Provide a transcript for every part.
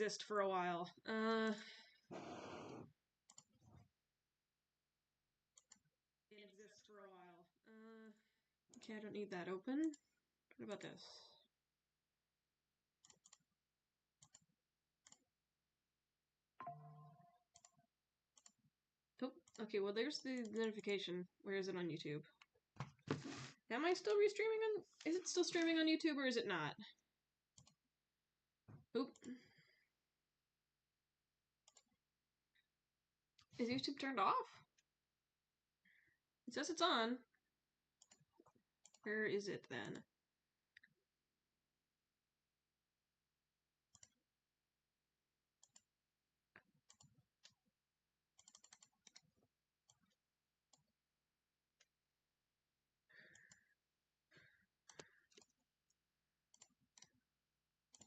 exist for a while. Okay, I don't need that open. What about this? Oh, okay, well there's the notification. Where is it on YouTube? Am I still restreaming on... Is it still streaming on YouTube or is it not? Oop. Is YouTube turned off? It says it's on. Where is it then?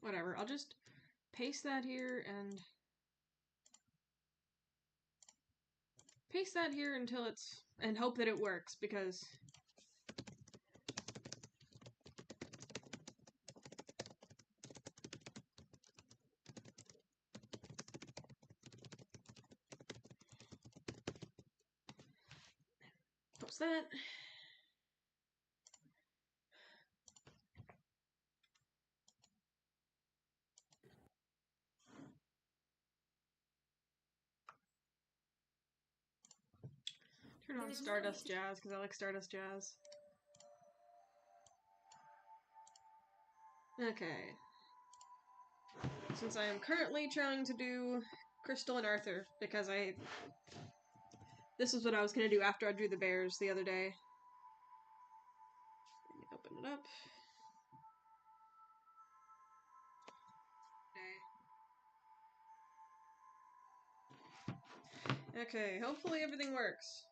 Whatever, I'll just paste that here and paste that here until it's... and hope that it works, because... Post that. Turn on Stardust Jazz, because I like Stardust Jazz. Okay. Since I am currently trying to do Crystal and Arthur, because this is what I was gonna do after I drew the bears the other day. Let me open it up. Okay, hopefully everything works.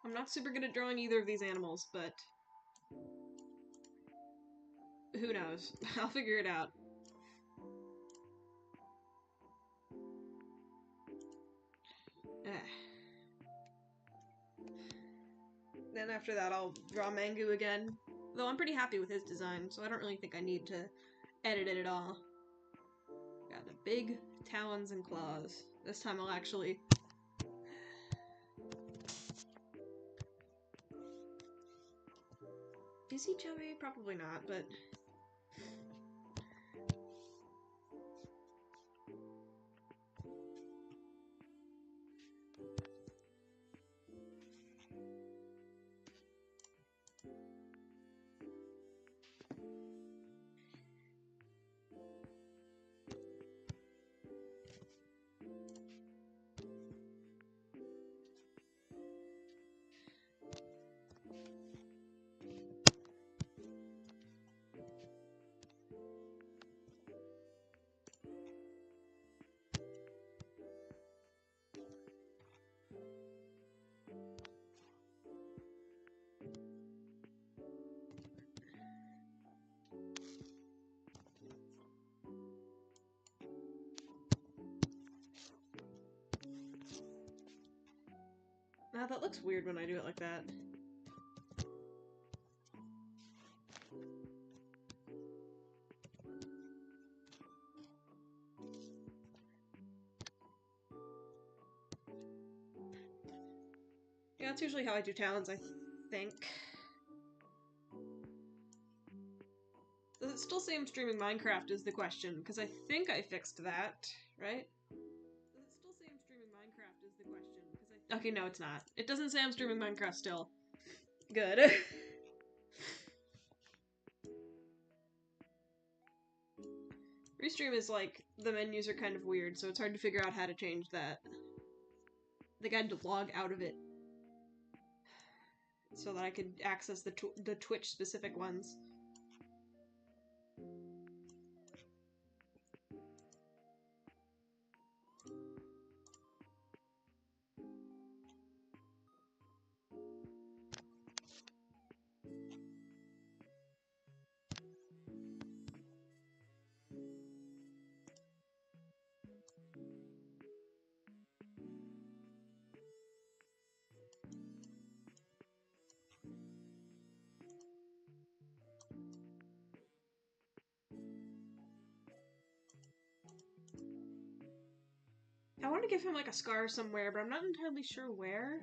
I'm not super good at drawing either of these animals, but who knows? I'll figure it out. Then after that I'll draw Mangu again. Though I'm pretty happy with his design, so I don't really think I need to edit it at all. Got the big talons and claws. This time I'll actually... Is he chubby? Probably not, but... Now that looks weird when I do it like that. Yeah, that's usually how I do talons, I think. Does it still say I'm streaming Minecraft is the question, because I think I fixed that, right? Does it still say I'm streaming Minecraft is the question, because I... Okay, no, it's not. It doesn't say I'm streaming Minecraft still. Good. Restream is like, the menus are kind of weird, so it's hard to figure out how to change that. I think I had to log out of it so that I could access the Twitch-specific ones. want to give him like a scar somewhere, but I'm not entirely sure where.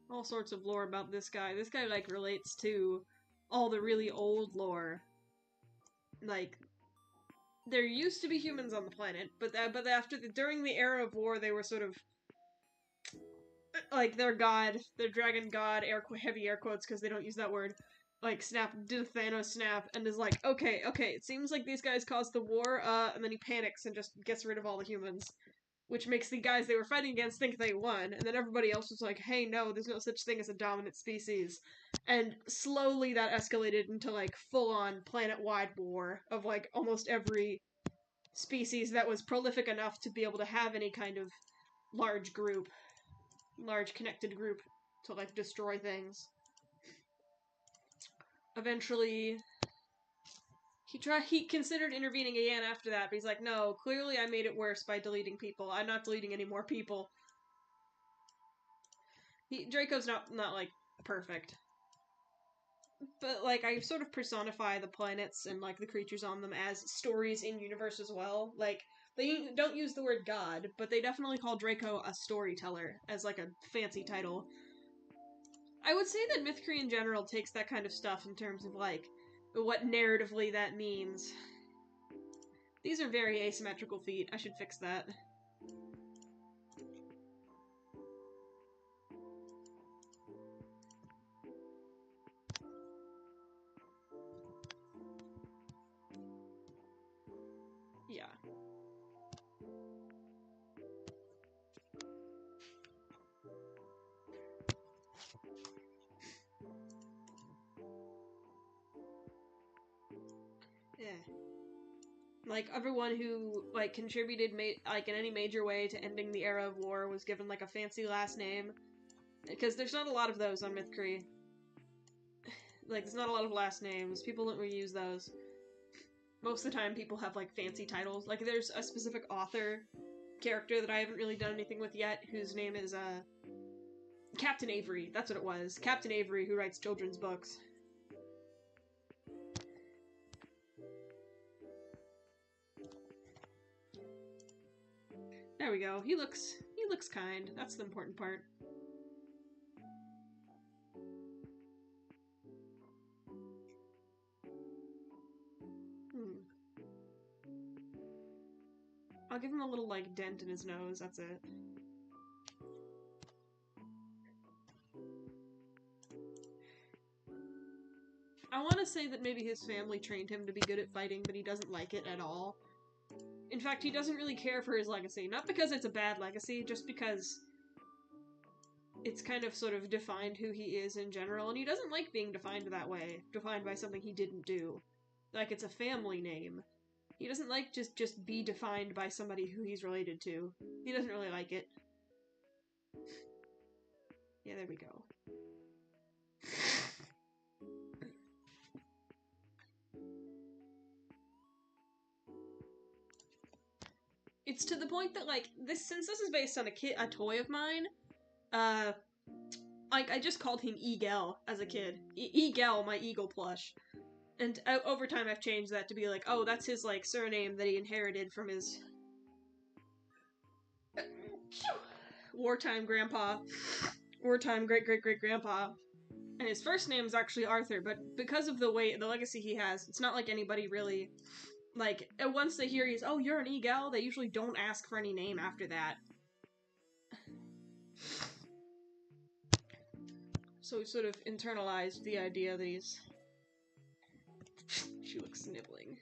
All sorts of lore about this guy. This guy, like, relates to all the really old lore. Like, there used to be humans on the planet, but during the era of war, they were sort of like their dragon god, heavy air quotes because they don't use that word. Like did a Thanos snap and is like, okay, it seems like these guys caused the war, and then he panics and just gets rid of all the humans. Which makes the guys they were fighting against think they won, and then everybody else was like, hey, no, there's no such thing as a dominant species. And slowly that escalated into, like, full-on planet-wide war of, like, almost every species that was prolific enough to be able to have any kind of large connected group to, like, destroy things. Eventually, he considered intervening again after that, but he's like, no, clearly I made it worse by deleting people. I'm not deleting any more people. Draco's not like, perfect. But, like, I sort of personify the planets and, like, the creatures on them as stories in universe as well. Like, they don't use the word god, but they definitely call Draco a storyteller as, like, a fancy title. I would say that Mythcre in general takes that kind of stuff in terms of, like, what narratively that means. These are very asymmetrical feet. I should fix that. Yeah. Yeah. Like, everyone who, like, contributed, like, in any major way to ending the era of war was given, like, a fancy last name. Because there's not a lot of those on Mythcre. Like, there's not a lot of last names. People don't really use those. Most of the time, people have, like, fancy titles. Like, there's a specific author character that I haven't really done anything with yet, whose name is, Captain Avery. That's what it was. Captain Avery, who writes children's books. There we go. He looks kind. That's the important part. I'll give him a little, like, dent in his nose, that's it. I want to say that maybe his family trained him to be good at fighting, but he doesn't like it at all. In fact, he doesn't really care for his legacy. Not because it's a bad legacy, just because it's kind of sort of defined who he is in general, and he doesn't like being defined that way. Defined by something he didn't do. Like, it's a family name. He doesn't like just be defined by somebody who he's related to. He doesn't really like it. Yeah, there we go. It's to the point that, like, since this is based on a toy of mine, like, I just called him Eagle as a kid. Eagle, my eagle plush. And over time I've changed that to be like, oh, that's his, like, surname that he inherited from his wartime grandpa. Wartime great-great-great-grandpa. And his first name is actually Arthur, but because of the legacy he has, it's not like anybody really, like, once they hear he's, oh, you're an Eagle, they usually don't ask for any name after that. So we sort of internalized the idea that he's... She looks sniveling.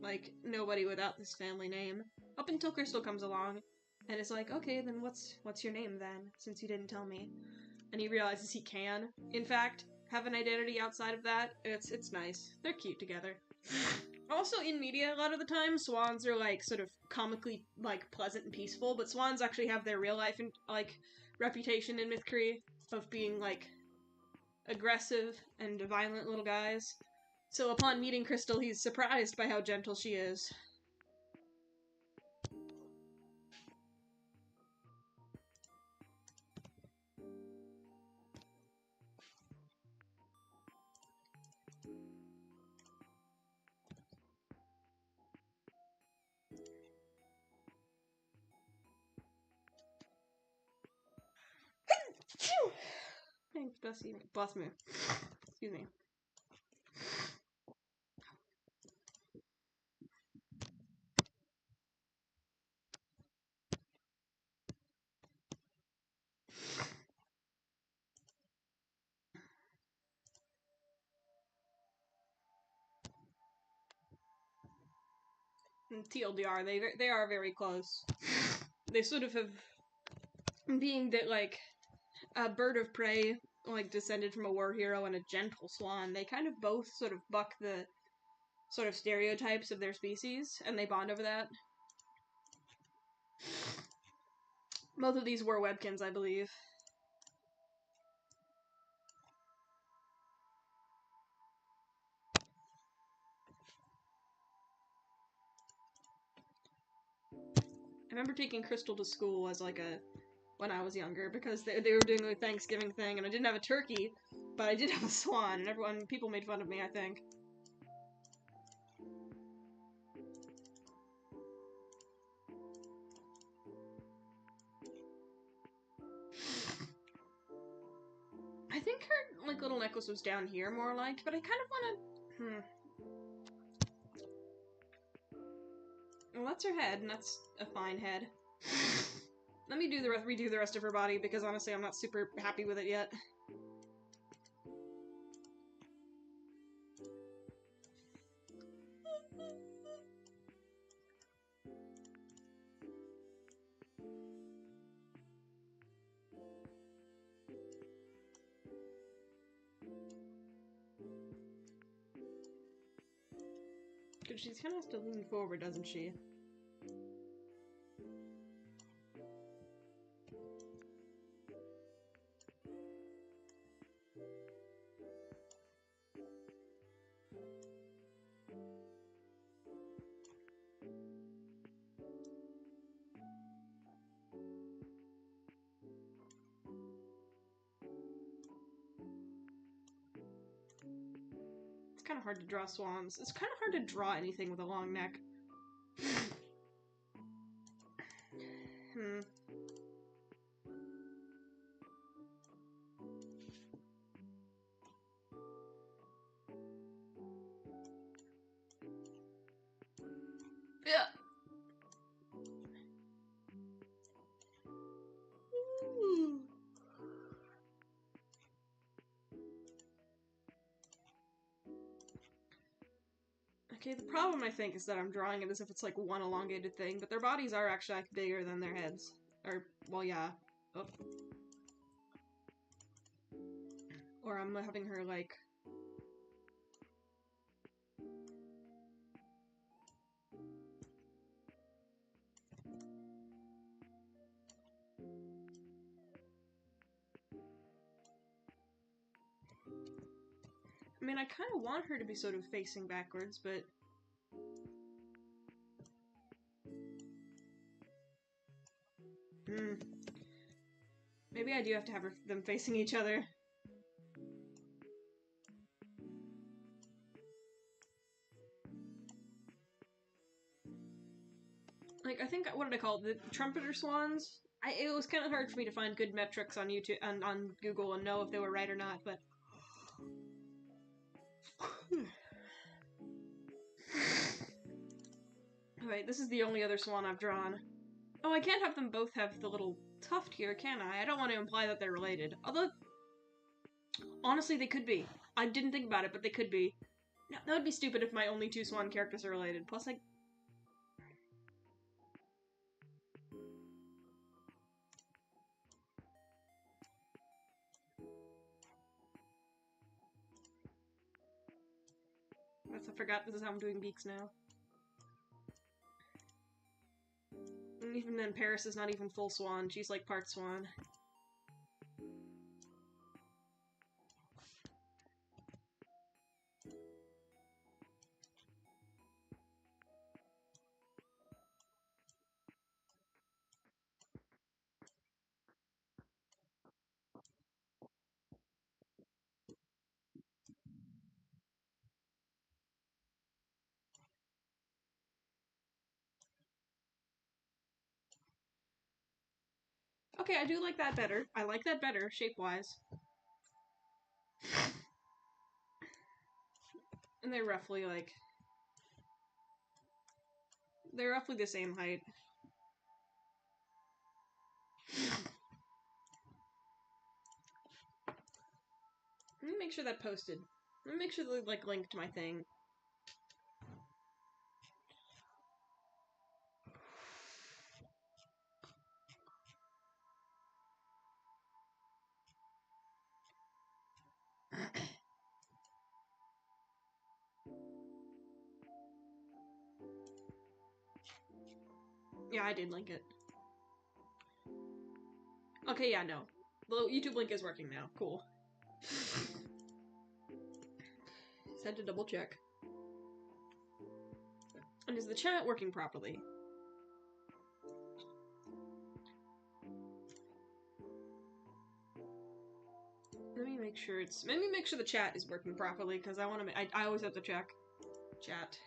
Like, nobody without this family name. Up until Crystal comes along, and it's like, okay, then what's your name then, since you didn't tell me? And he realizes he can, in fact, have an identity outside of that. It's nice. They're cute together. Also, in media, a lot of the time, swans are, like, sort of comically, like, pleasant and peaceful, but swans actually have their real life, like, reputation in Mythcre of being, like, aggressive and violent little guys. So upon meeting Crystal, he's surprised by how gentle she is. Thanks, bless me. Excuse me. And TLDR, they are very close. They sort of have, being that, like, a bird of prey, like, descended from a war hero and a gentle swan, they kind of both sort of buck the sort of stereotypes of their species, and they bond over that. Both of these were Webkins, I believe. I remember taking Crystal to school as, like, when I was younger, because they were doing the Thanksgiving thing, and I didn't have a turkey, but I did have a swan, and people made fun of me, I think. I think her, like, little necklace was down here, more like, but I kind of want to... Well, that's her head, and that's a fine head. Let me redo the rest of her body, because honestly I'm not super happy with it yet. Because she kind of has to lean forward, doesn't she? It's kind of hard to draw swans. It's kind of hard to draw anything with a long neck. Yeah. Ooh. Okay, the problem, I think, is that I'm drawing it as if it's, like, one elongated thing, but their bodies are actually, like, bigger than their heads. Or, well, yeah. Oh. Or I'm having her, like... I mean, I kind of want her to be sort of facing backwards, but... Maybe I do have to have them facing each other. Like, I think, what did I call it? The trumpeter swans? It was kind of hard for me to find good metrics on YouTube and on Google and know if they were right or not, but... Alright, this is the only other swan I've drawn. Oh, I can't have them both have the little tuft here, can I? I don't want to imply that they're related. Although, honestly, they could be. I didn't think about it, but they could be. No, that would be stupid if my only two swan characters are related. Plus, I... I forgot this is how I'm doing beaks now. And even then, Paris is not even full swan. She's like part swan. Okay, I do like that better. I like that better, shape-wise. And they're roughly, like... They're roughly the same height. Let me make sure that posted. Let me make sure they, like, linked my thing. Yeah, I did link it. Okay, yeah, no. The YouTube link is working now. Cool. Just had to double check. And is the chat working properly? Let me make sure it's... Let me make sure the chat is working properly, because I want to... I always have to check. Chat.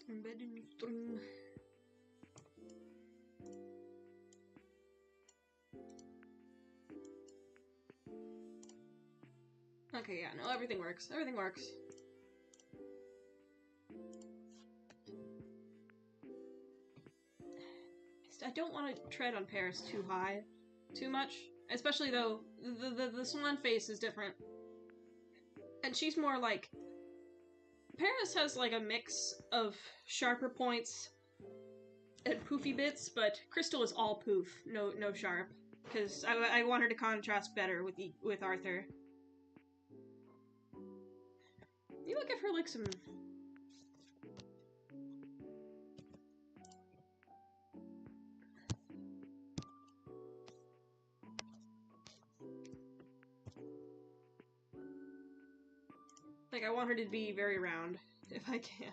Embedded stream. Okay, yeah, no, everything works. Everything works. I don't want to tread on Paris too high, too much. Especially though, the swan face is different. And she's more like... Paris has like a mix of sharper points and poofy bits, but Crystal is all poof, no sharp. Because I want her to contrast better with Arthur. You will give her like some... Like, I want her to be very round, if I can.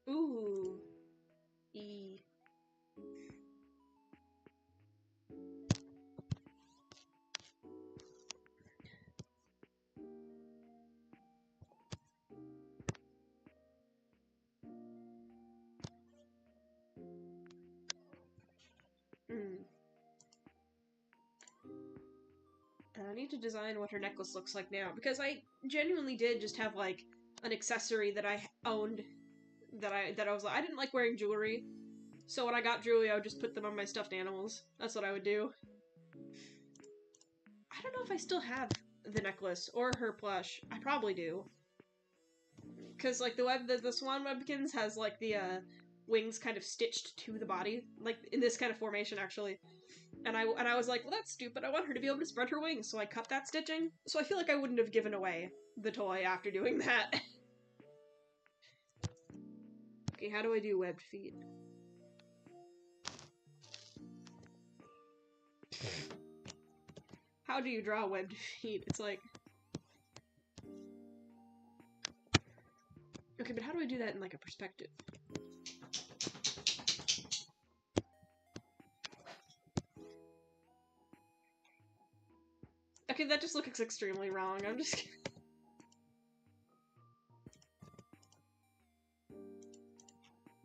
Ooh. E. I need to design what her necklace looks like now, because I genuinely did just have, like, an accessory that I owned that I was like, I didn't like wearing jewelry, so when I got jewelry, I would just put them on my stuffed animals. That's what I would do. I don't know if I still have the necklace, or her plush. I probably do. Because, like, the Swan Webkins has, like, the, wings kind of stitched to the body, like, in this kind of formation, actually. And I was like, well, that's stupid. I want her to be able to spread her wings, so I cut that stitching. So I feel like I wouldn't have given away the toy after doing that. Okay, how do I do webbed feet? How do you draw webbed feet? It's like... Okay, but how do I do that in, like, a perspective? Okay, that just looks extremely wrong. I'm just kidding.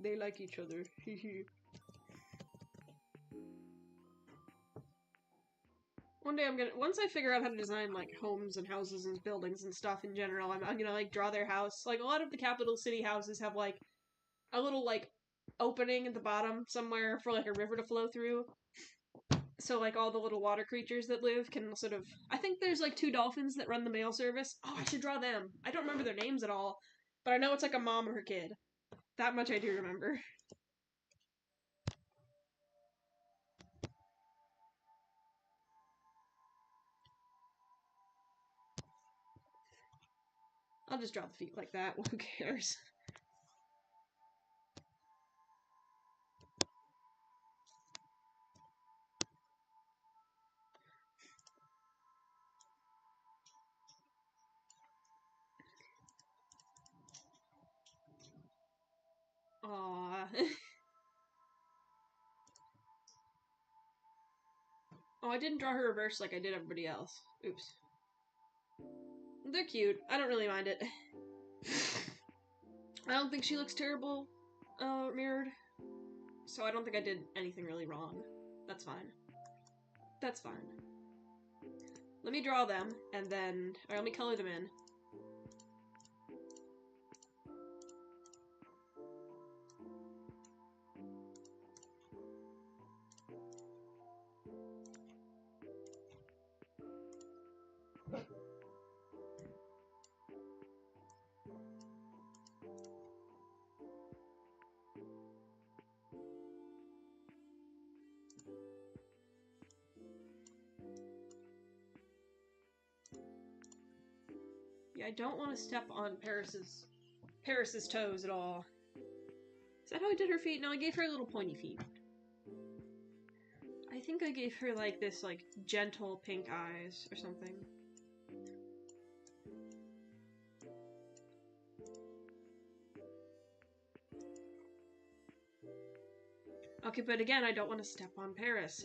They like each other. One day once I figure out how to design, like, homes and houses and buildings and stuff in general, I'm gonna, like, draw their house. Like, a lot of the capital city houses have, like, a little, like, opening at the bottom somewhere for, like, a river to flow through. So, like, all the little water creatures that live can sort of... I think there's, like, 2 dolphins that run the mail service. Oh, I should draw them. I don't remember their names at all, but I know it's, like, a mom and her kid. That much I do remember. I'll just draw the feet like that. Who cares? Aww. Oh, I didn't draw her reverse like I did everybody else. Oops. They're cute. I don't really mind it. I don't think she looks terrible, mirrored. So I don't think I did anything really wrong. That's fine. That's fine. Let me draw them, and then... Or let me color them in. Yeah, I don't want to step on Paris's toes at all. Is that how I did her feet? No, I gave her little pointy feet. I think I gave her, like, this, like, gentle pink eyes or something. Okay, but again, I don't want to step on Paris.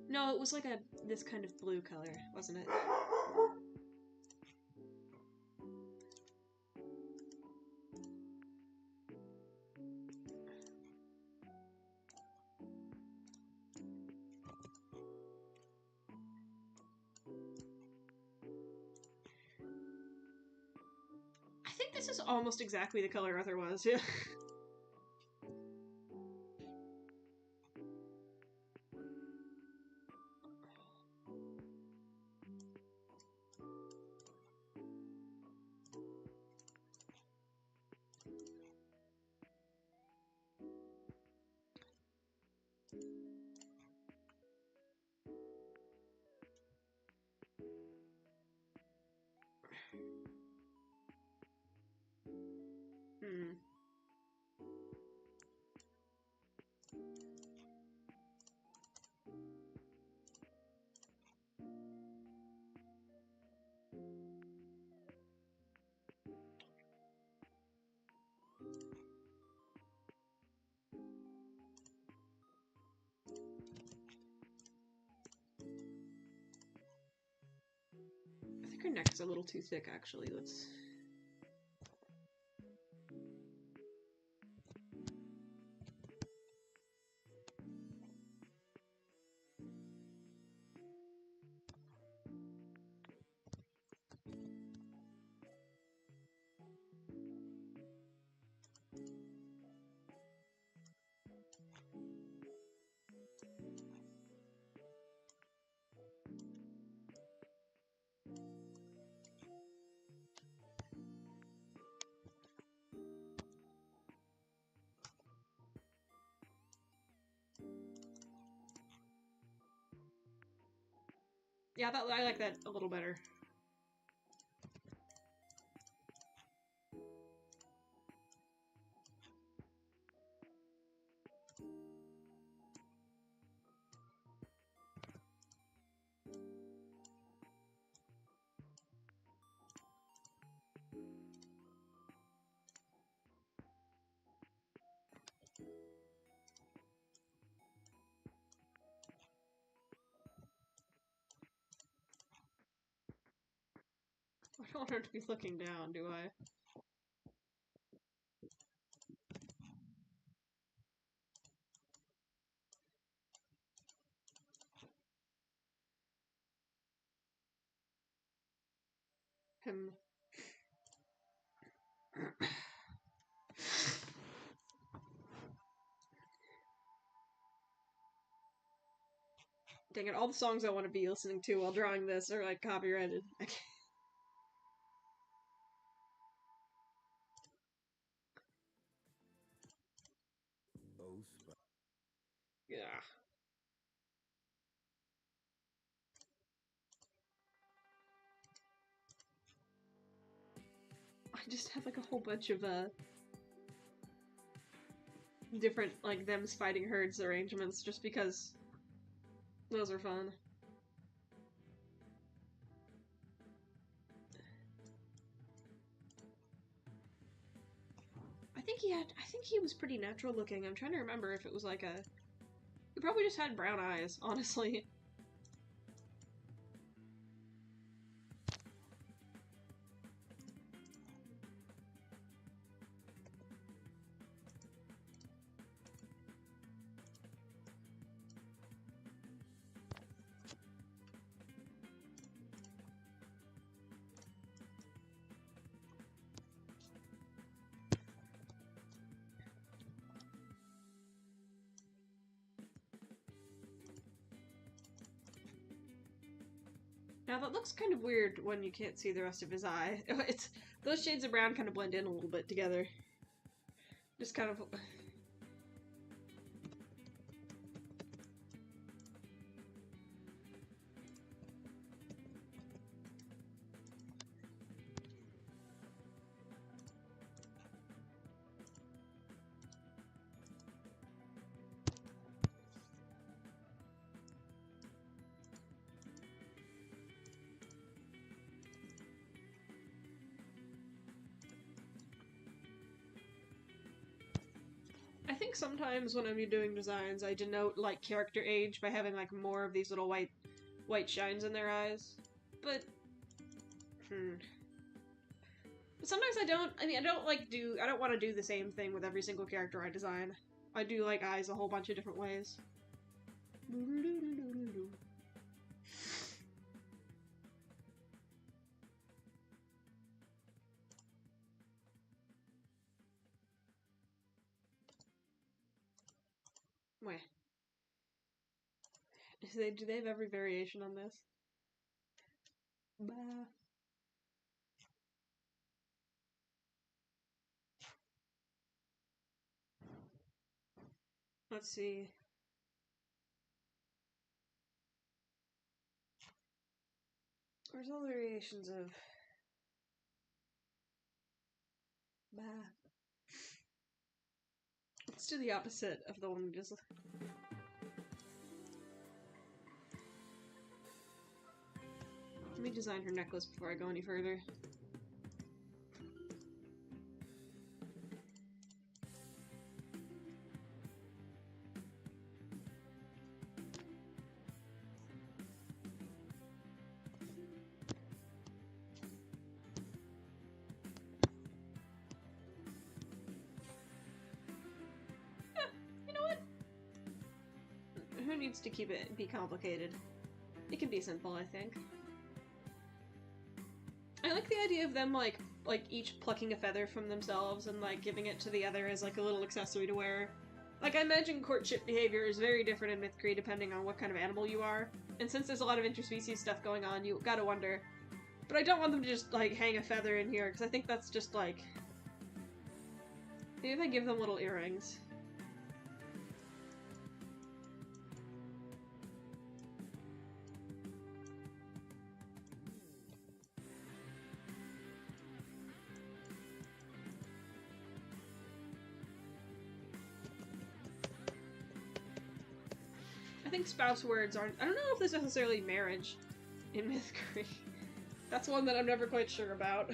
No, it was like this kind of blue color, wasn't it? I think this is almost exactly the color Arthur was, yeah. I think her neck's a little too thick, actually. Let's... Yeah, I like that a little better. I don't want her to be looking down, do I? Dang it, all the songs I want to be listening to while drawing this are like copyrighted. Yeah. I just have like a whole bunch of different like them's fighting herds arrangements just because those are fun. I think he was pretty natural looking. I'm trying to remember if it was like he probably just had brown eyes, honestly. Now that looks kind of weird when you can't see the rest of his eye. It's those shades of brown kind of blend in a little bit together. Just kind of. I think sometimes when I'm doing designs, I denote like character age by having like more of these little white shines in their eyes. But But sometimes I don't. I mean, I don't want to do the same thing with every single character I design. I do like eyes a whole bunch of different ways. Wait. Do they have every variation on this? Bah. Let's see. Where's all the variations of bah? Let's do the opposite of the one we just. Let me design her necklace before I go any further. Who needs to be complicated? It can be simple, I think. I like the idea of them like each plucking a feather from themselves and like giving it to the other as like a little accessory to wear. Like I imagine courtship behavior is very different in Mythcre depending on what kind of animal you are. And since there's a lot of interspecies stuff going on, you gotta wonder. But I don't want them to just like hang a feather in here because I think that's just like. Maybe if I give them little earrings. I think spouse words aren't. I don't know if there's necessarily marriage in Mythcre. That's one that I'm never quite sure about.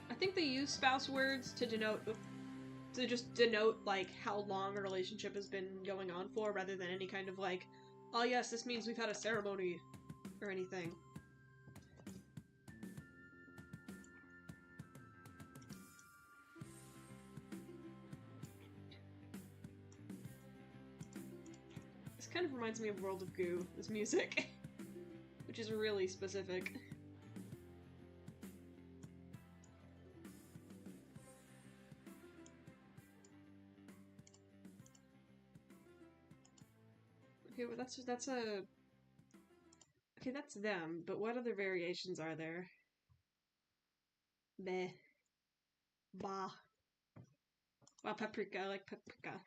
I think they use spouse words to just denote like how long a relationship has been going on for, rather than any kind of like, oh yes, this means we've had a ceremony or anything. This kind of reminds me of World of Goo, this music, which is really specific. Okay, well that's a... Okay, that's them, but what other variations are there? Meh. Bah. Wow, paprika, I like paprika.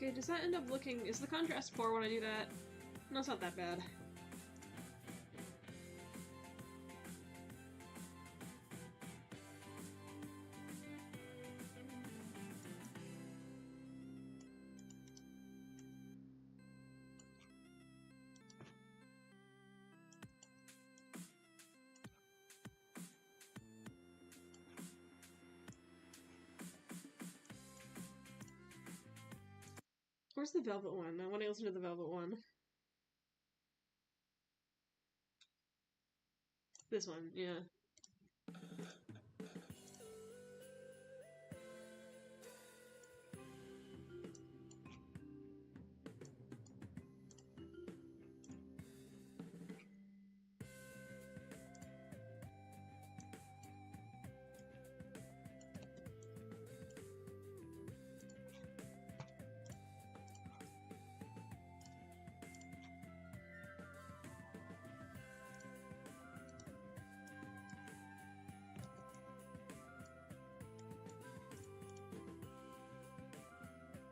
Okay, does that end up looking... Is the contrast poor when I do that? No, it's not that bad. Where's the velvet one? I want to listen to the velvet one. This one, yeah.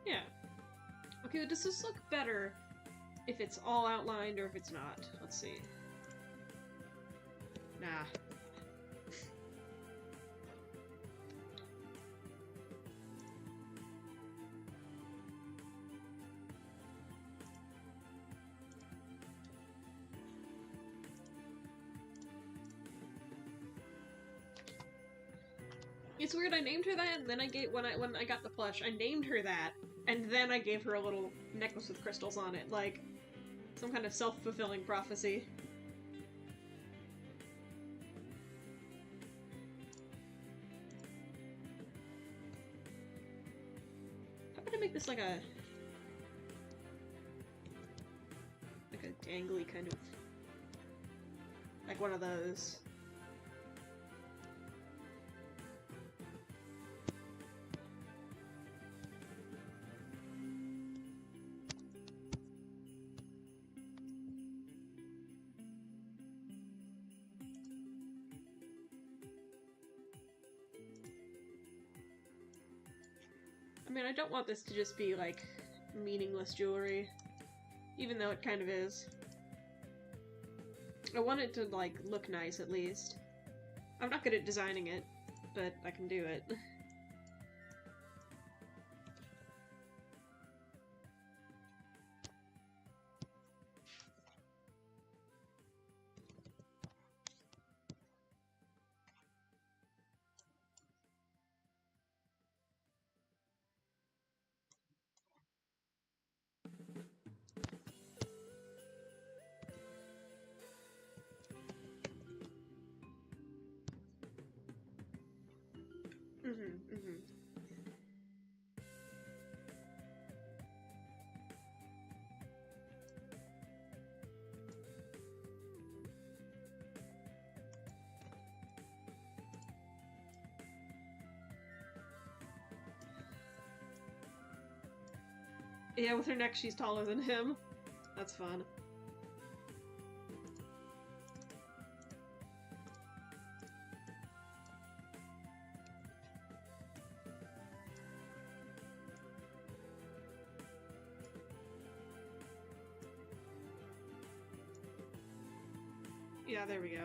Yeah. Okay, does this look better if it's all outlined or if it's not? Let's see. Nah. It's weird, I named her that, and then I gave, when I got the plush, I named her that, and then I gave her a little necklace with crystals on it, like some kind of self-fulfilling prophecy. How about I make this like a dangly kind of, like one of those. I mean, I don't want this to just be, like, meaningless jewelry, even though it kind of is. I want it to, like, look nice, at least. I'm not good at designing it, but I can do it. Yeah, with her neck, she's taller than him. That's fun. Yeah, there we go.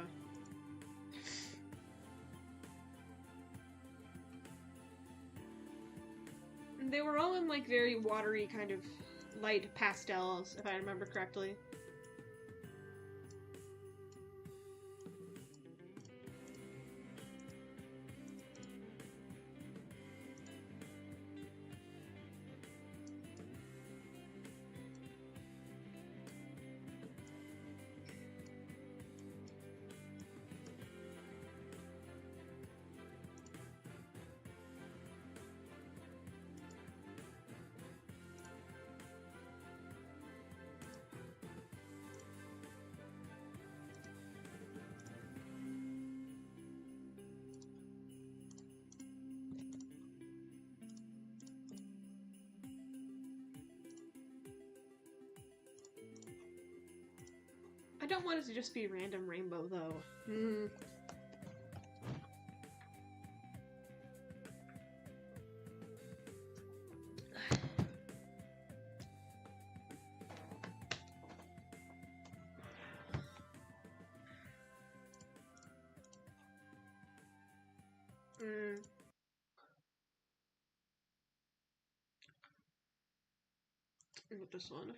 They were all in, like, very watery kind of light pastels, if I remember correctly. I don't want it to just be random rainbow, though. With this one.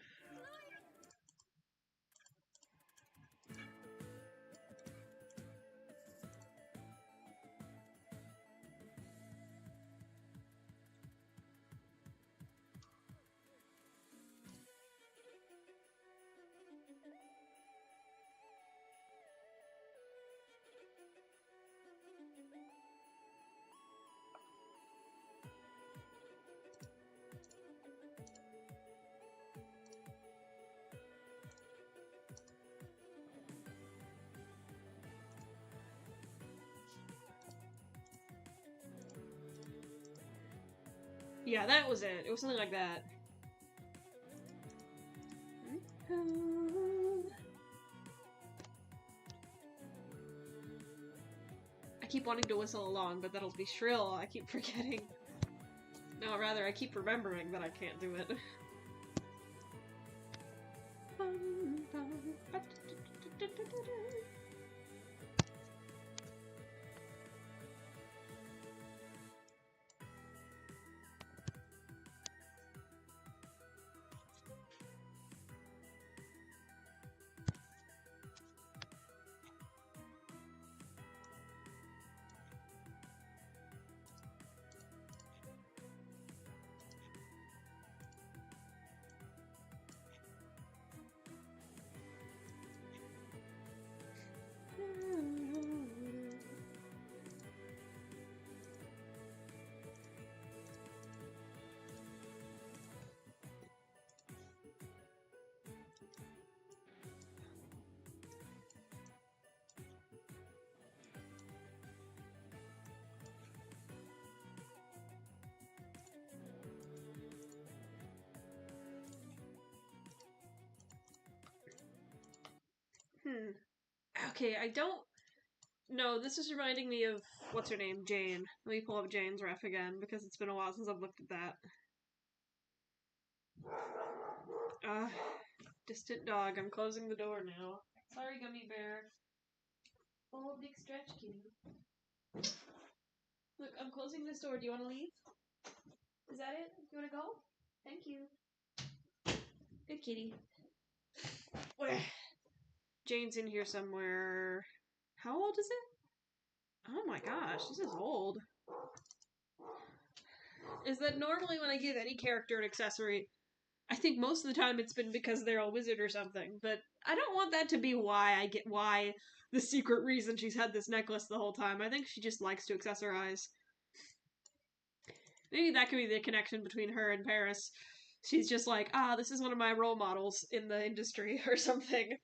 Yeah, that was it. It was something like that. I keep wanting to whistle along, but that'll be shrill. I keep forgetting. No, rather, I keep remembering that I can't do it. Okay, I don't... No, this is reminding me of... What's her name? Jane. Let me pull up Jane's ref again, because it's been a while since I've looked at that. Distant dog. I'm closing the door now. Sorry, Gummy Bear. Oh, big stretch, kitty. Look, I'm closing this door. Do you want to leave? Is that it? Do you want to go? Thank you. Good kitty. Jane's in here somewhere. How old is it? Oh my gosh, this is old. Is that normally when I give any character an accessory, I think most of the time it's been because they're a wizard or something, but I don't want that to be why the secret reason she's had this necklace the whole time. I think she just likes to accessorize. Maybe that could be the connection between her and Paris. She's just like, this is one of my role models in the industry or something.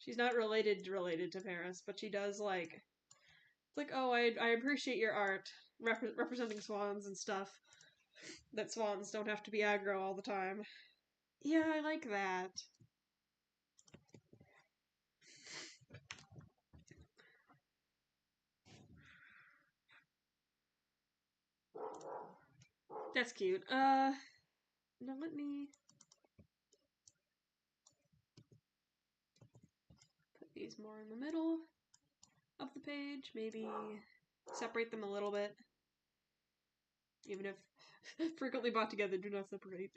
She's not related to Paris, but she does like, it's like, oh, I appreciate your art representing swans and stuff. That swans don't have to be aggro all the time. Yeah, I like that. That's cute. Now let me put these more in the middle of the page. Maybe separate them a little bit. Even if frequently bought together, do not separate.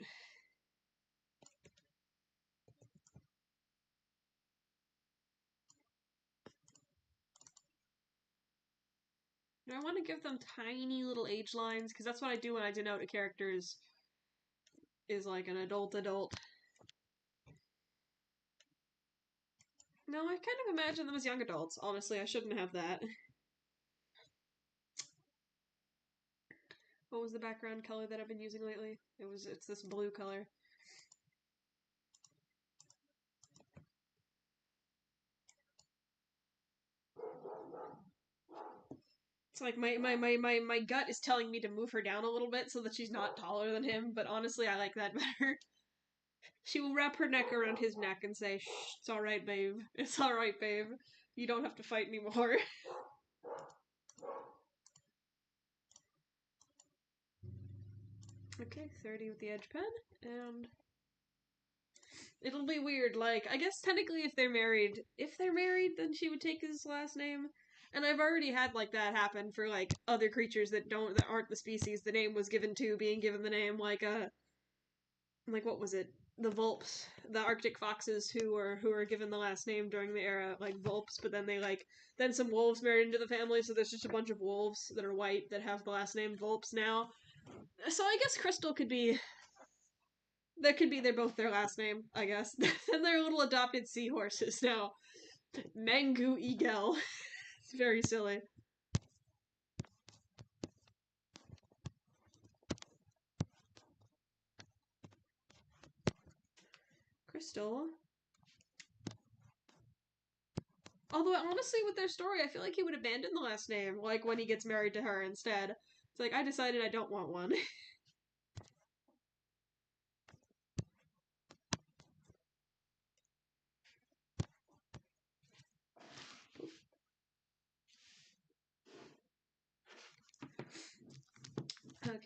Now I want to give them tiny little age lines, because that's what I do when I denote a character's is like an adult. No, I kind of imagine them as young adults. Honestly, I shouldn't have that. What was the background color that I've been using lately? It's this blue color. It's like my gut is telling me to move her down a little bit so that she's not taller than him, but honestly I like that better. She will wrap her neck around his neck and say, "Shh, it's alright, babe. It's alright, babe. You don't have to fight anymore." Okay, 30 with the edge pen, and it'll be weird, like, I guess technically if they're married, then she would take his last name. And I've already had, like, that happen for, like, other creatures that aren't the species the name was given to being given the name, like, what was it? The Vulps, the Arctic foxes who were given the last name during the era, like, Vulps, but then then some wolves married into the family, so there's just a bunch of wolves that are white that have the last name Vulps now. So I guess Crystal could be, they're both their last name, I guess. And they're little adopted seahorses now. Mangu Eagle. It's very silly. Crystal. Although, honestly, with their story, I feel like he would abandon the last name, like, when he gets married to her instead. It's like, I decided I don't want one. Okay.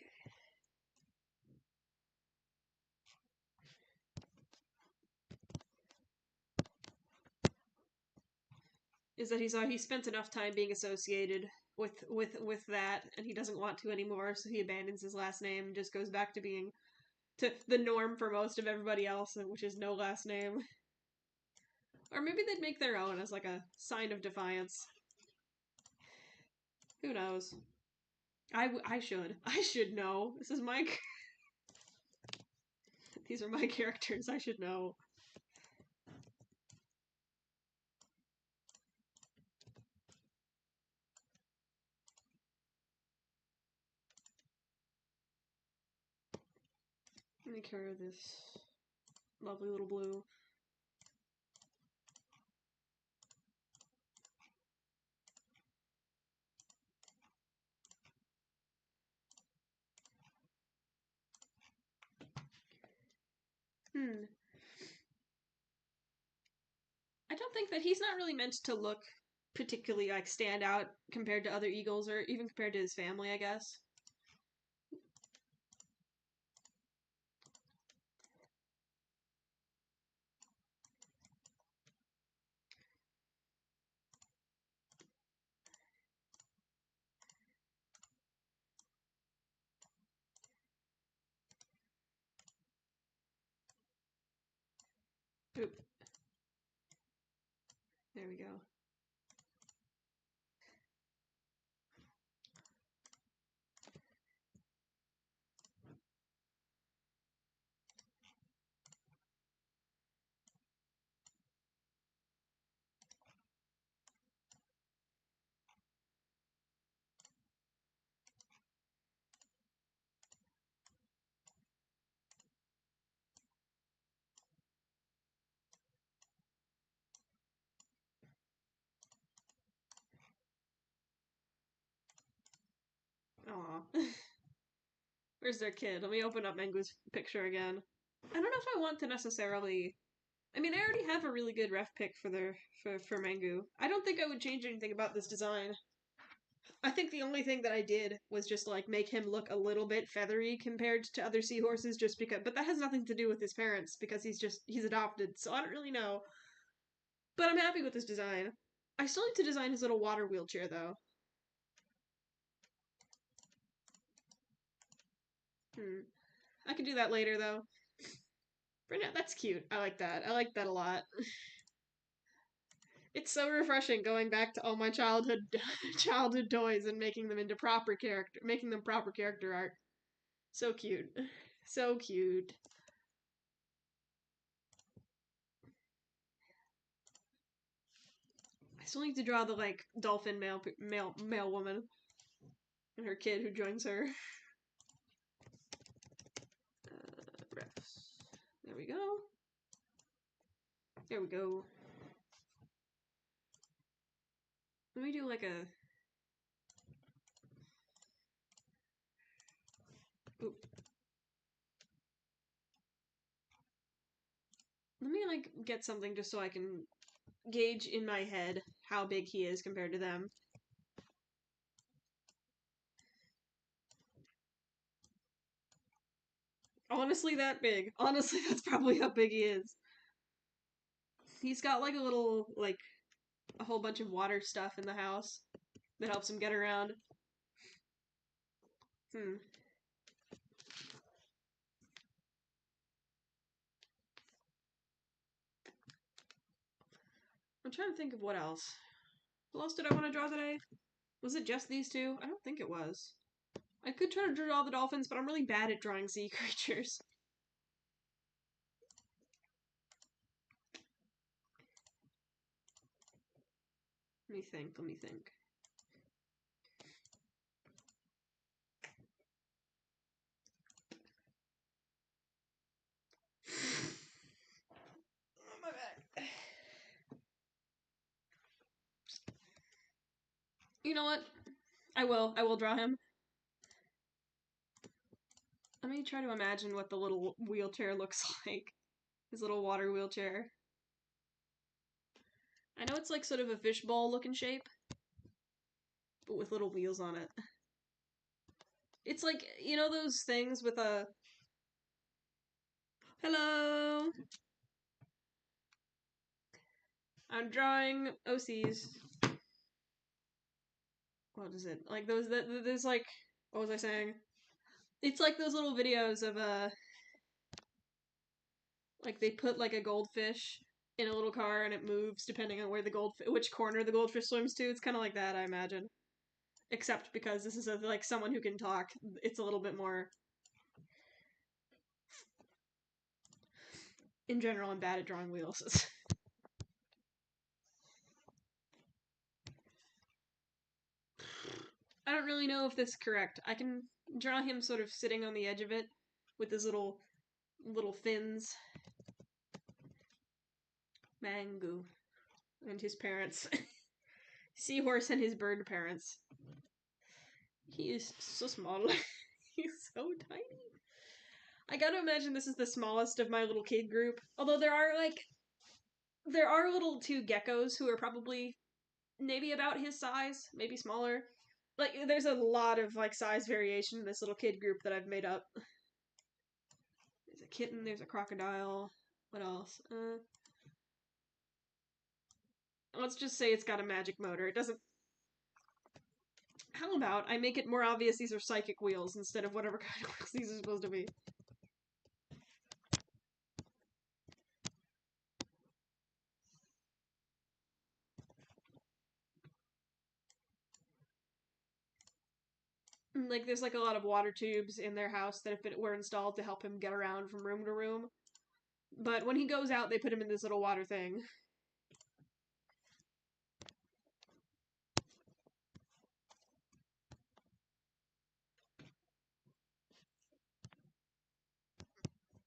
Is that he spent enough time being associated with that, and he doesn't want to anymore, so he abandons his last name and just goes back to being to the norm for most of everybody else, which is no last name. Or maybe they'd make their own as like a sign of defiance. Who knows? I should know. This is my these are my characters. I should know. Let me carry this lovely little blue. I don't think that he's not really meant to look particularly like stand out compared to other eagles or even compared to his family, I guess. Oop. There we go. Aw. Where's their kid? Let me open up Mangu's picture again. I don't know if I want to necessarily... I mean, I already have a really good ref pick for Mangu. I don't think I would change anything about this design. I think the only thing that I did was just, like, make him look a little bit feathery compared to other seahorses, just because... But that has nothing to do with his parents, because he's adopted, so I don't really know. But I'm happy with this design. I still need to design his little water wheelchair, though. I can do that later, though. For now, that's cute. I like that. I like that a lot. It's so refreshing going back to all my childhood toys and making them proper character art. So cute. So cute. I still need to draw the, like, dolphin male woman and her kid who joins her. Refs. There we go. There we go. Let me do like a... Oop. Let me, like, get something just so I can gauge in my head how big he is compared to them. Honestly, that big. Honestly, that's probably how big he is. He's got, like, a whole bunch of water stuff in the house that helps him get around. I'm trying to think of what else. What else did I want to draw today? Was it just these two? I don't think it was. I could try to draw the dolphins, but I'm really bad at drawing sea creatures. Let me think. Oh, my back. You know what? I will draw him. Let me try to imagine what the little wheelchair looks like. His little water wheelchair. I know it's like sort of a fishbowl looking shape, but with little wheels on it. It's like, you know those things with a... Hello! I'm drawing OCs. What is it? Like those, there's like... What was I saying? It's like those little videos of, like they put like a goldfish in a little car and it moves depending on where which corner the goldfish swims to. It's kind of like that, I imagine. Except because this is like someone who can talk, it's a little bit more... In general, I'm bad at drawing wheels. I don't really know if this is correct. I can draw him sort of sitting on the edge of it with his little fins. Mangu. And his parents. Seahorse and his bird parents. He is so small. He's so tiny. I gotta imagine this is the smallest of my little kid group. Although there are little two geckos who are probably maybe about his size, maybe smaller. Like, there's a lot of, like, size variation in this little kid group that I've made up. There's a kitten, there's a crocodile. What else? Let's just say it's got a magic motor. It doesn't... How about I make it more obvious these are psychic wheels instead of whatever kind of wheels these are supposed to be? Like, there's like a lot of water tubes in their house that were installed to help him get around from room to room. But when he goes out, they put him in this little water thing.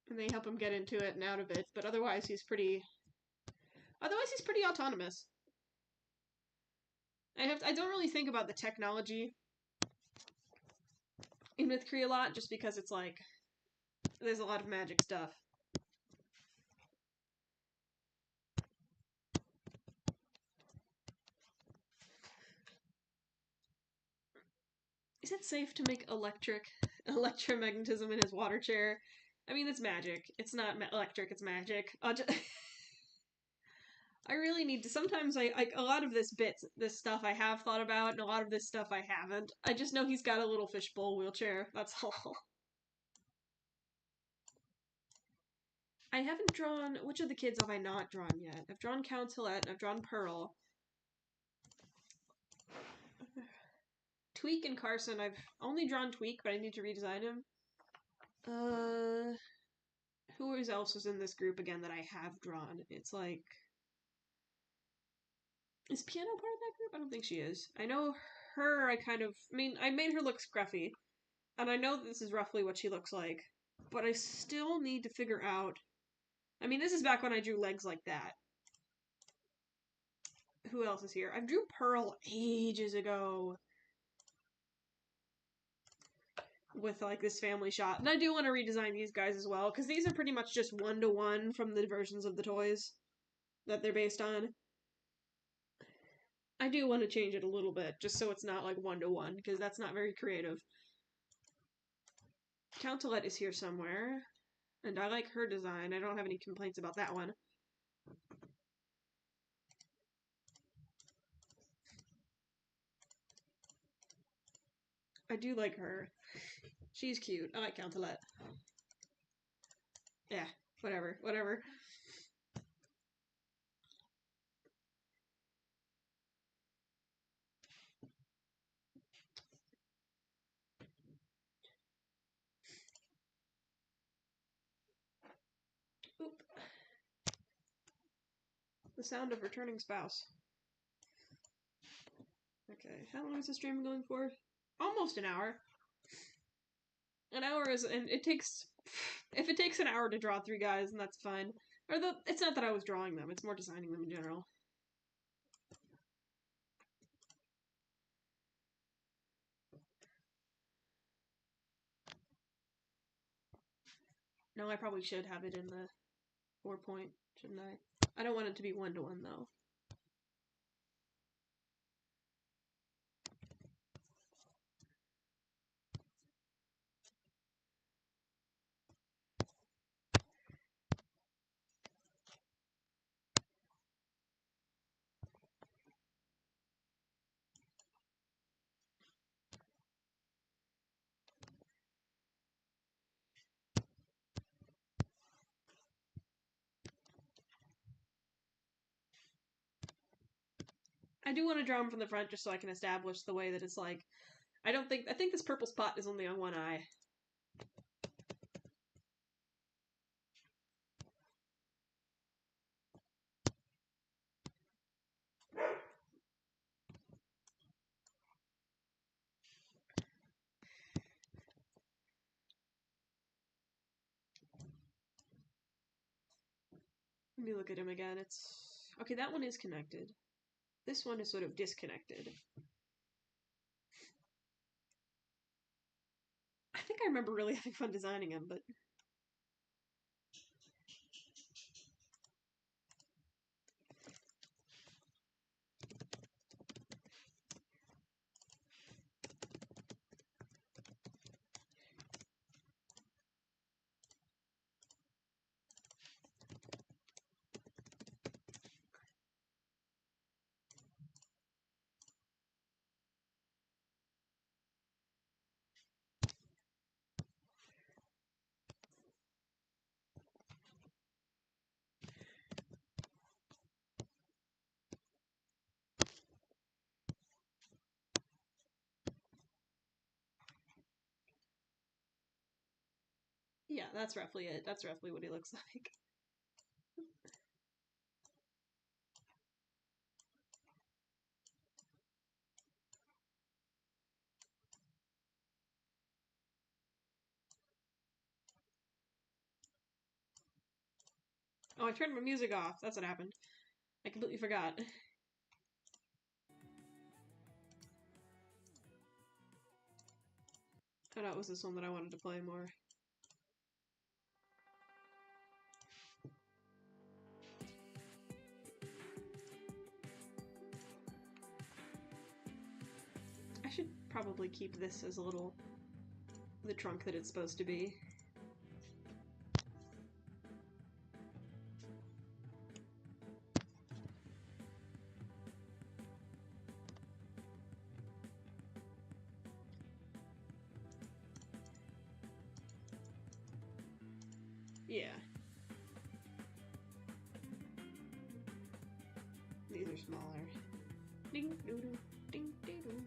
And they help him get into it and out of it, but otherwise he's pretty autonomous. I don't really think about the technology in Mythcre a lot, just because it's like, there's a lot of magic stuff. Is it safe to make electromagnetism in his water chair? I mean, it's magic. It's not electric, it's magic. I really need to. Sometimes a lot of this stuff I have thought about, and a lot of this stuff I haven't. I just know he's got a little fishbowl wheelchair. That's all. I haven't drawn. Which of the kids have I not drawn yet? I've drawn Count Tillette, and I've drawn Pearl. Tweak and Carson. I've only drawn Tweak, but I need to redesign him. Who else is in this group again that I have drawn? It's like, is Piano part of that group? I don't think she is. I know her. I made her look scruffy, and I know that this is roughly what she looks like, but I still need to figure out. I mean, this is back when I drew legs like that. Who else is here? I drew Pearl ages ago with like this family shot, and I do want to redesign these guys as well, because these are pretty much just one-to-one from the versions of the toys that they're based on. I do want to change it a little bit, just so it's not like one-to-one, because that's not very creative. Count Tillette is here somewhere, and I like her design. I don't have any complaints about that one. I do like her. She's cute. I like Count Tillette. Yeah, whatever. Oop. The sound of returning spouse. Okay, how long is the stream going for? Almost an hour. An hour is, and it takes, if it takes an hour to draw 3 guys, then that's fine. It's not that I was drawing them, it's more designing them in general. No, I probably should have it in the 4-point, shouldn't I? I don't want it to be one-to-one, though. I do want to draw him from the front just so I can establish the way that it's like. I think this purple spot is only on one eye. Let me look at him again. It's... Okay, that one is connected. This one is sort of disconnected. I think I remember really having fun designing him, but... Yeah, that's roughly it. That's roughly what he looks like. Oh, I turned my music off. That's what happened. I completely forgot. Oh no, it was this one that I wanted to play more. I should probably keep this as a little... the trunk that it's supposed to be. Yeah. These are smaller. Ding doo doo, ding doo doo.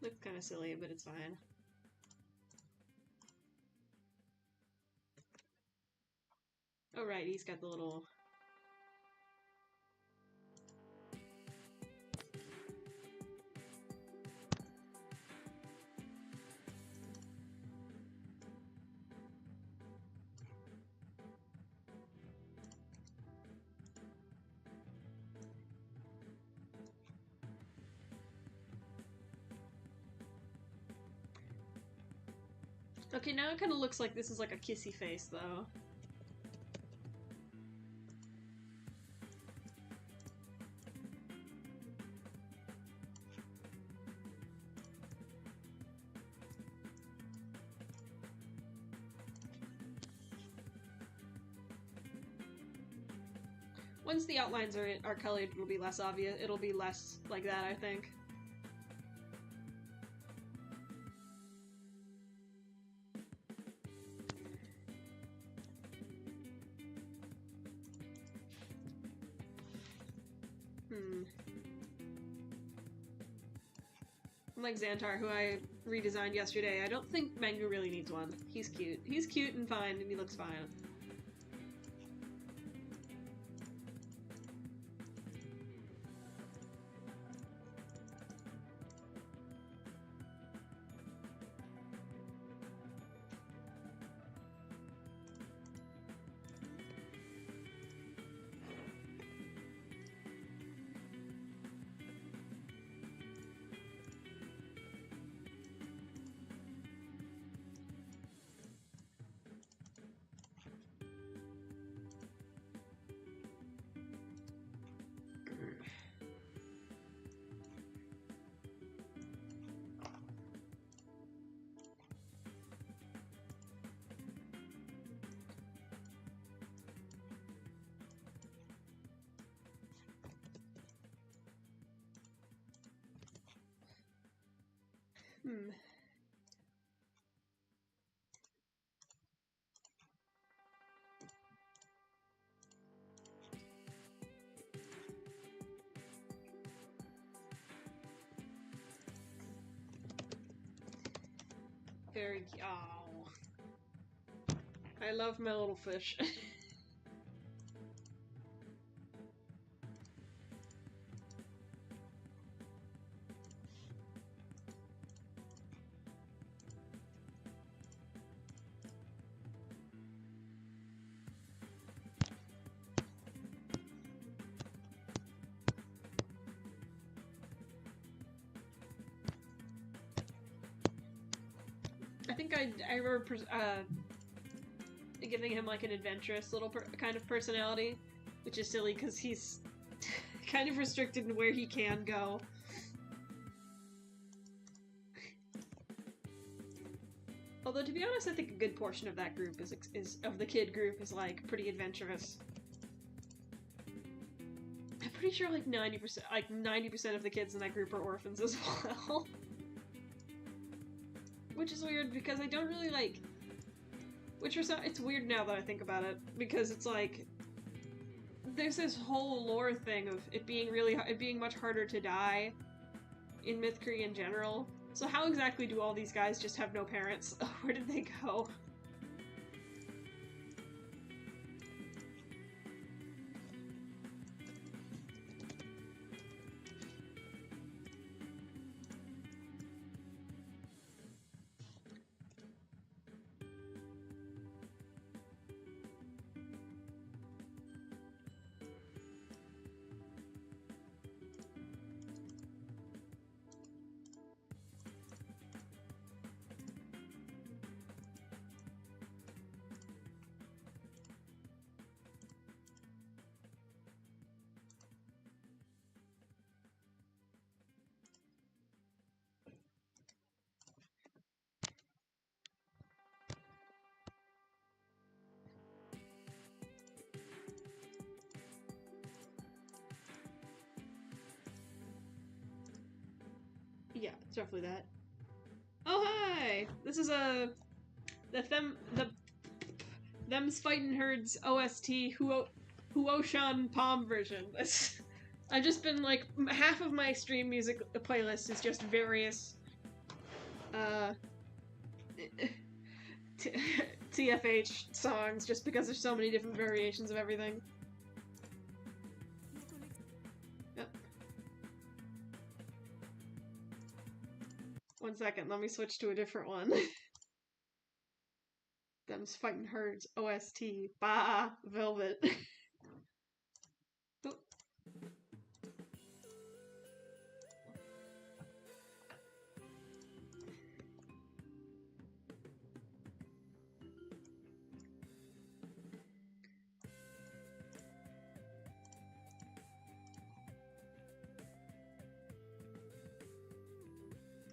Looks kind of silly, but it's fine. Oh right, he's got the little... Okay, now it kind of looks like this is like a kissy face, though. Once the outlines are colored, it'll be less obvious. It'll be less like that, I think. Like Xantar, who I redesigned yesterday, I don't think Mangu really needs one. He's cute. He's cute and fine, and he looks fine. Very... oh. I love my little fish. I think I remember giving him like an adventurous little kind of personality, which is silly because he's kind of restricted in where he can go. Although, to be honest, I think a good portion of that group is of the kid group is like pretty adventurous. I'm pretty sure like 90% of the kids in that group are orphans as well. Which is weird because I don't really like. It's weird now that I think about it because it's like there's this whole lore thing of it being much harder to die in Mythcre in general. So how exactly do all these guys just have no parents? Where did they go? Yeah, it's roughly that. Oh hi! This is Them's Fightin' Herds OST Huoshan Palm version. I've just been like half of my stream music playlist is just various TFH songs just because there's so many different variations of everything. Yep. 1 second, let me switch to a different one. Them's Fightin' Herds OST Bah Velvet. Oh.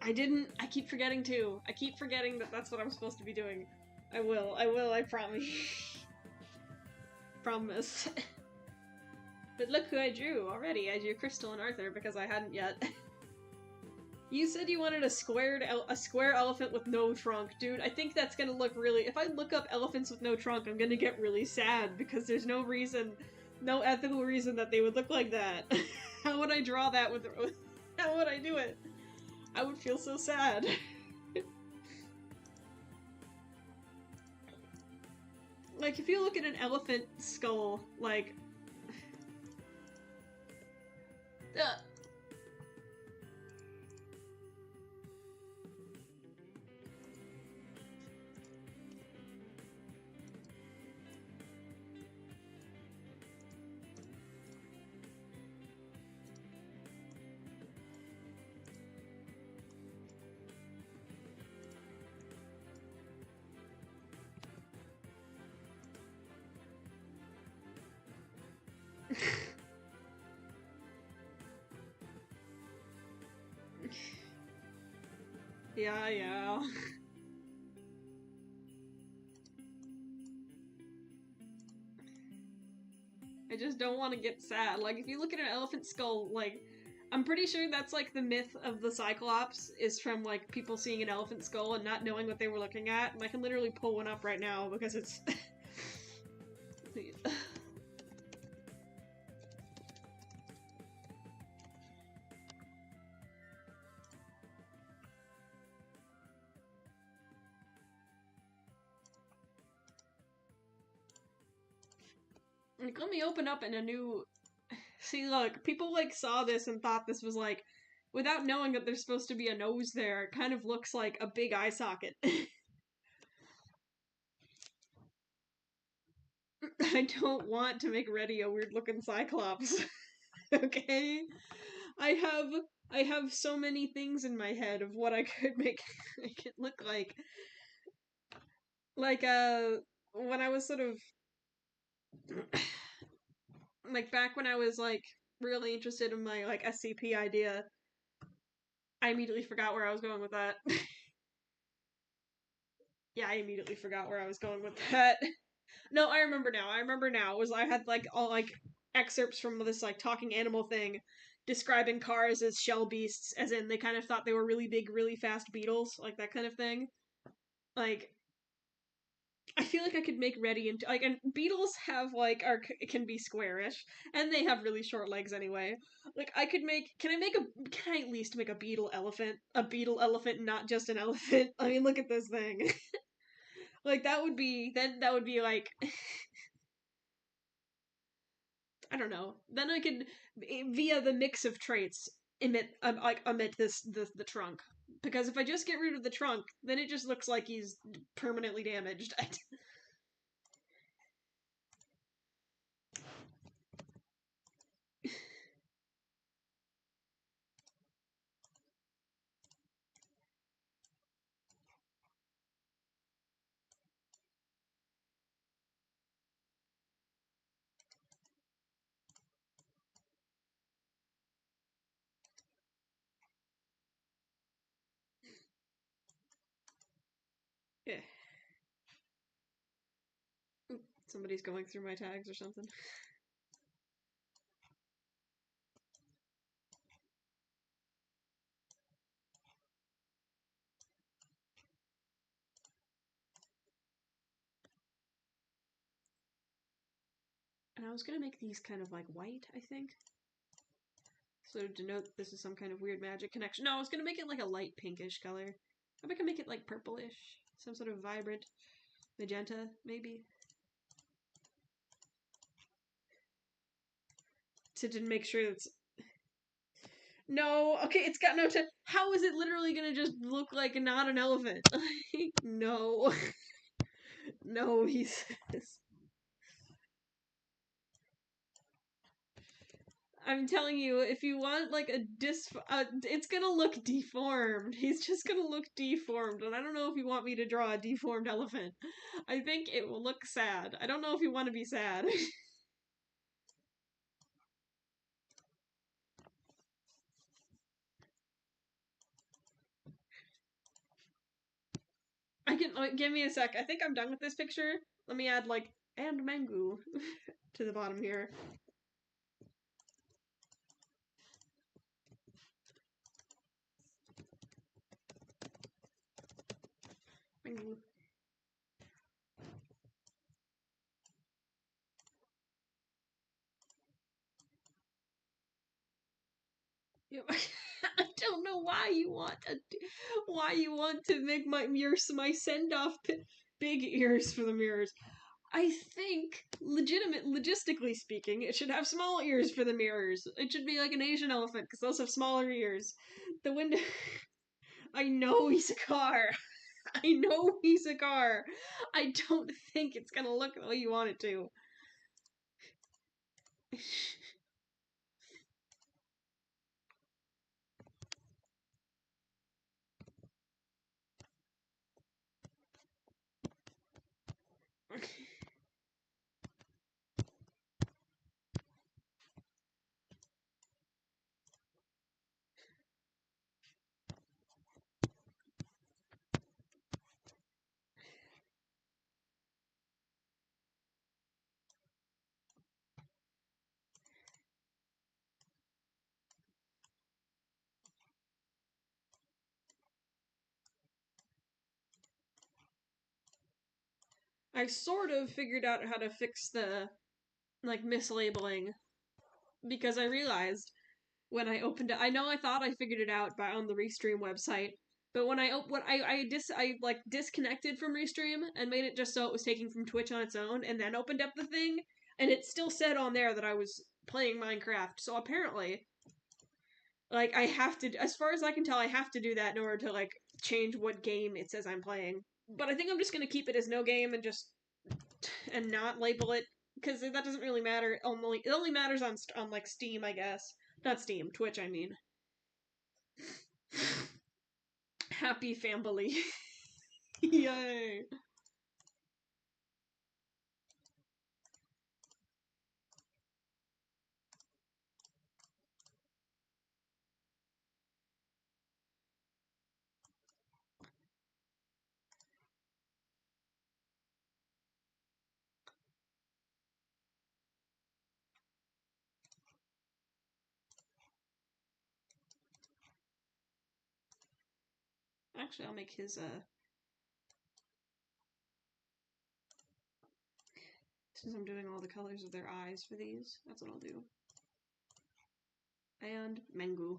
I keep forgetting too. I keep forgetting that that's what I'm supposed to be doing. I will, I promise. Promise. But look who I drew already. I drew Crystal and Arthur because I hadn't yet. You said you wanted a square elephant with no trunk. Dude, I think that's gonna look really... If I look up elephants with no trunk, I'm gonna get really sad because there's no reason, no ethical reason that they would look like that. How would I draw that with... How would I do it? I would feel so sad. Like, if you look at an elephant skull, like... Yeah. I just don't want to get sad. Like, if you look at an elephant skull, like, I'm pretty sure that's, like, the myth of the Cyclops is from, like, people seeing an elephant skull and not knowing what they were looking at. And I can literally pull one up right now because it's... Like, let me open up in a new... See, look, people, like, saw this and thought this was, like, without knowing that there's supposed to be a nose there, it kind of looks like a big eye socket. I don't want to make Reddy a weird-looking Cyclops. Okay? I have so many things in my head of what I could make it look like. Like, when I was sort of, like, back when I was, like, really interested in my, like, SCP idea, I immediately forgot where I was going with that. Yeah, I immediately forgot where I was going with that. No, I remember now. I remember now. It was I had like all like excerpts from this like talking animal thing describing cars as shell beasts, as in they kind of thought they were really big, really fast beetles, like that kind of thing. Like I feel like I could make ready into like and beetles have like are can be squarish and they have really short legs anyway. Like I could make can I at least make a beetle elephant? A beetle elephant, not just an elephant. I mean, look at this thing. Like that would be that would be like I don't know. Then I could via the mix of traits emit the trunk because if I just get rid of the trunk, then it just looks like he's permanently damaged. Yeah. Oop, somebody's going through my tags or something. And I was gonna make these kind of like white, I think. So to denote this is some kind of weird magic connection. No, I was gonna make it like a light pinkish color. Maybe I can make it like purplish. Some sort of vibrant magenta, maybe. To make sure it's no, okay, it's got no how is it literally gonna just look like not an elephant? No. No, he says. I'm telling you, if you want like it's gonna look deformed. He's just gonna look deformed, and I don't know if you want me to draw a deformed elephant. I think it will look sad. I don't know if you want to be sad. I can give me a sec. I think I'm done with this picture. Let me add like and Mangu to the bottom here. Mangu. I don't know why you want to make my send off big ears for the mirrors. I think logistically speaking, it should have small ears for the mirrors. It should be like an Asian elephant because those have smaller ears. The window. I know he's a car. I know he's a car. I don't think it's gonna look the way you want it to. I sort of figured out how to fix the like mislabeling because I realized when I opened it, I know I thought I figured it out by on the Restream website, but when I like disconnected from Restream and made it just so it was taking from Twitch on its own, and then opened up the thing, and it still said on there that I was playing Minecraft. So apparently, like I have to, as far as I can tell, I have to do that in order to like change what game it says I'm playing. But I think I'm just gonna keep it as no game and just and not label it because that doesn't really matter. It only matters on like Steam, I guess. Not Steam, Twitch. I mean, happy family, yay! Actually, I'll make his, since I'm doing all the colors of their eyes for these, that's what I'll do. And Mengu.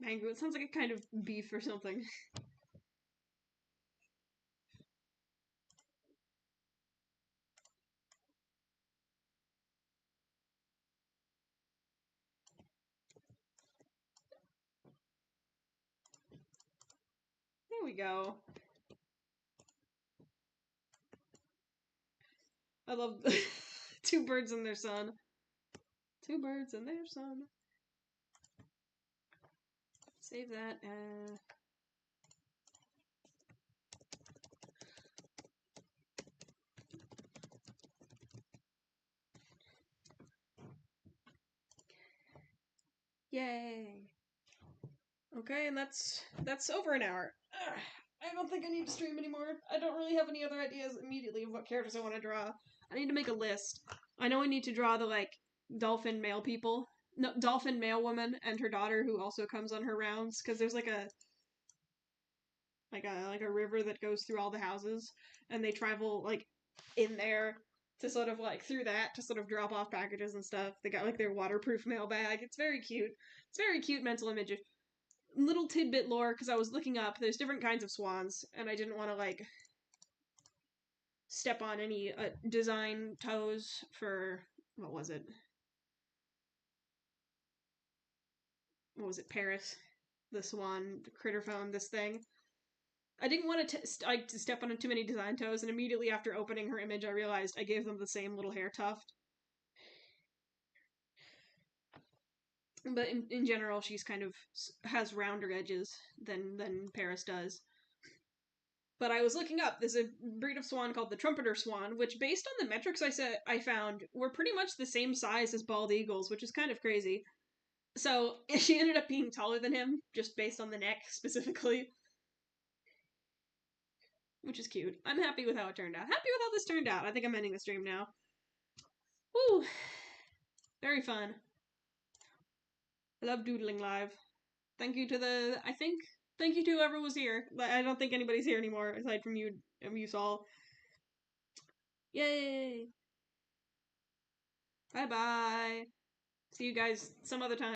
Mango, it sounds like a kind of beef or something. There we go. I love two birds and their son. Two birds and their son. Save that. Yay. Okay, and that's over an hour. I don't think I need to stream anymore. I don't really have any other ideas immediately of what characters I want to draw. I need to make a list. I know I need to draw the, like, dolphin male people. No, dolphin male woman and her daughter who also comes on her rounds, because there's like a river that goes through all the houses, and they travel, like, in there to sort of, like, through that to sort of drop off packages and stuff. They got, like, their waterproof mailbag. It's very cute. It's very cute mental image. Little tidbit lore, because I was looking up, there's different kinds of swans, and I didn't want to, like, step on any design toes for, what was it? Paris? The swan, the critter phone, this thing. I didn't want to step on too many design toes, and immediately after opening her image, I realized I gave them the same little hair tuft. But in general, she's kind of has rounder edges than Paris does. But I was looking up. There's a breed of swan called the trumpeter swan, which, based on the metrics I found, were pretty much the same size as bald eagles, which is kind of crazy. So she ended up being taller than him, just based on the neck specifically, which is cute. I'm happy with how it turned out. Happy with how this turned out. I think I'm ending the stream now. Woo! Very fun. I love doodling live. Thank you to thank you to whoever was here. I don't think anybody's here anymore aside from you all. Yay! Bye bye. See you guys some other time.